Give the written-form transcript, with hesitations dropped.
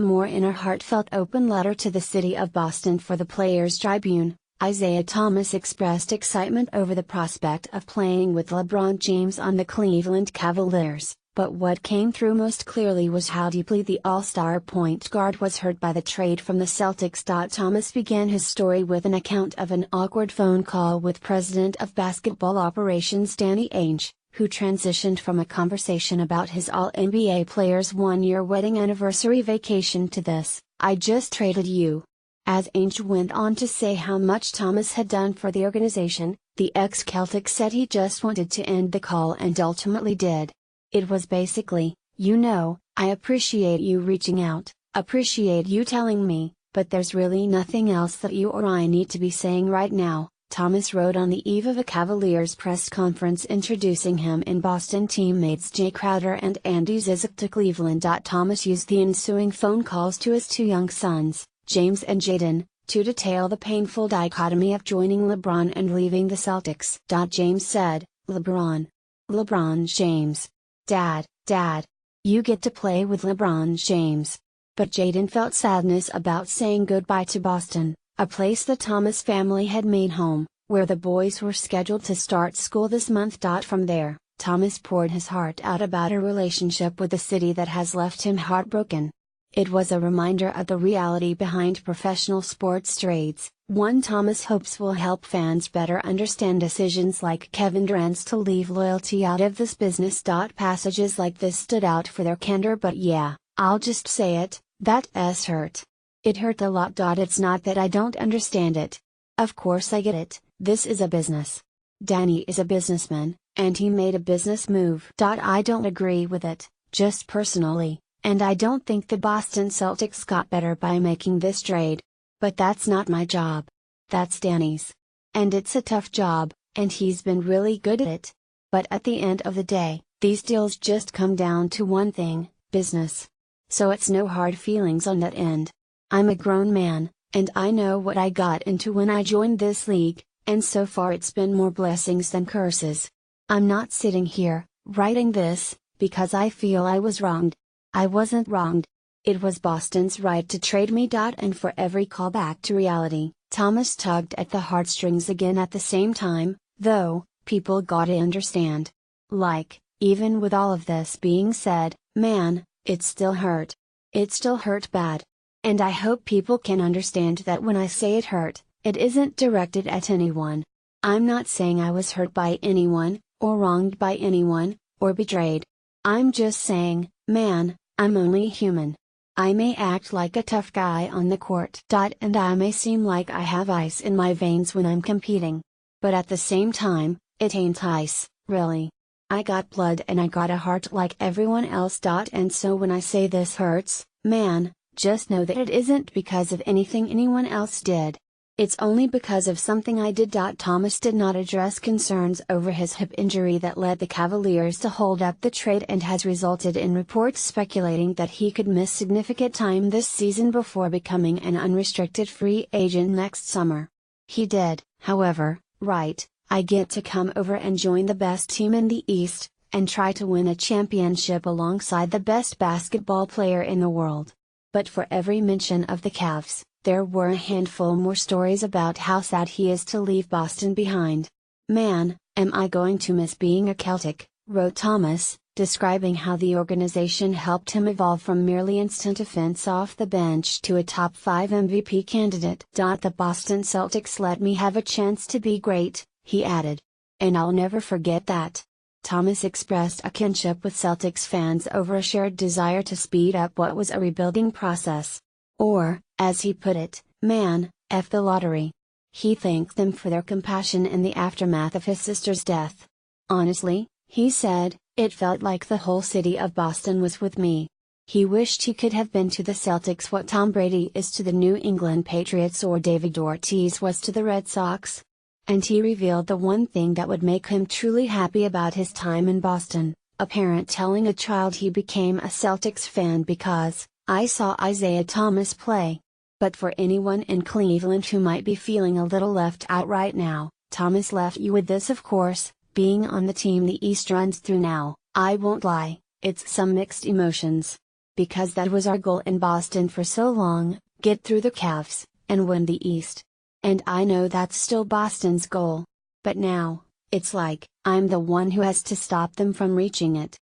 More in a heartfelt open letter to the city of Boston for the Players Tribune, Isaiah Thomas expressed excitement over the prospect of playing with LeBron James on the Cleveland Cavaliers, but what came through most clearly was how deeply the All-Star point guard was hurt by the trade from the Celtics. Thomas began his story with an account of an awkward phone call with President of Basketball Operations Danny Ainge, who transitioned from a conversation about his All-NBA players' one-year wedding anniversary vacation to this, "I just traded you." As Ainge went on to say how much Thomas had done for the organization, the ex-Celtic said he just wanted to end the call and ultimately did. It was basically, I appreciate you reaching out, appreciate you telling me, but there's really nothing else that you or I need to be saying right now, Thomas wrote on the eve of a Cavaliers press conference introducing him and Boston teammates Jay Crowder and Andy Zizic to Cleveland. Thomas used the ensuing phone calls to his two young sons, James and Jaden, to detail the painful dichotomy of joining LeBron and leaving the Celtics. James said, LeBron James. Dad, you get to play with LeBron James. But Jaden felt sadness about saying goodbye to Boston, a place the Thomas family had made home, where the boys were scheduled to start school this month. From there, Thomas poured his heart out about a relationship with the city that has left him heartbroken. It was a reminder of the reality behind professional sports trades, one Thomas hopes will help fans better understand decisions like Kevin Durant's to leave loyalty out of this business. Passages like this stood out for their candor, but yeah, I'll just say it, that hurt. It hurt a lot. It's not that I don't understand it. Of course I get it, this is a business. Danny is a businessman, and he made a business move. I don't agree with it, just personally. And I don't think the Boston Celtics got better by making this trade. But that's not my job. That's Danny's. And it's a tough job, and he's been really good at it. But at the end of the day, these deals just come down to one thing, business. So it's no hard feelings on that end. I'm a grown man, and I know what I got into when I joined this league, and so far it's been more blessings than curses. I'm not sitting here, writing this, because I feel I was wronged. I wasn't wronged. It was Boston's right to trade me. And for every callback to reality, Thomas tugged at the heartstrings again at the same time, though, people gotta understand. Even with all of this being said, man, it still hurt. It still hurt bad. And I hope people can understand that when I say it hurt, it isn't directed at anyone. I'm not saying I was hurt by anyone, or wronged by anyone, or betrayed. I'm just saying, man, I'm only human. I may act like a tough guy on the court. And I may seem like I have ice in my veins when I'm competing. But at the same time, it ain't ice, really. I got blood and I got a heart like everyone else. And so when I say this hurts, man, just know that it isn't because of anything anyone else did. It's only because of something I did. Thomas did not address concerns over his hip injury that led the Cavaliers to hold up the trade and has resulted in reports speculating that he could miss significant time this season before becoming an unrestricted free agent next summer. He did, however, write, I get to come over and join the best team in the East, and try to win a championship alongside the best basketball player in the world. But for every mention of the Cavs, there were a handful more stories about how sad he is to leave Boston behind. Man, am I going to miss being a Celtic, wrote Thomas, describing how the organization helped him evolve from merely instant offense off the bench to a top 5 MVP candidate. The Boston Celtics let me have a chance to be great, he added. And I'll never forget that. Thomas expressed a kinship with Celtics fans over a shared desire to speed up what was a rebuilding process. Or, as he put it, man, F the lottery. He thanked them for their compassion in the aftermath of his sister's death. Honestly, he said, it felt like the whole city of Boston was with me. He wished he could have been to the Celtics what Tom Brady is to the New England Patriots or David Ortiz was to the Red Sox. And he revealed the one thing that would make him truly happy about his time in Boston, a parent telling a child he became a Celtics fan because, I saw Isaiah Thomas play. But for anyone in Cleveland who might be feeling a little left out right now, Thomas left you with this: of course, being on the team the East runs through now, I won't lie, it's some mixed emotions. because that was our goal in Boston for so long, get through the Cavs, and win the East. And I know that's still Boston's goal. But now, it's like, I'm the one who has to stop them from reaching it.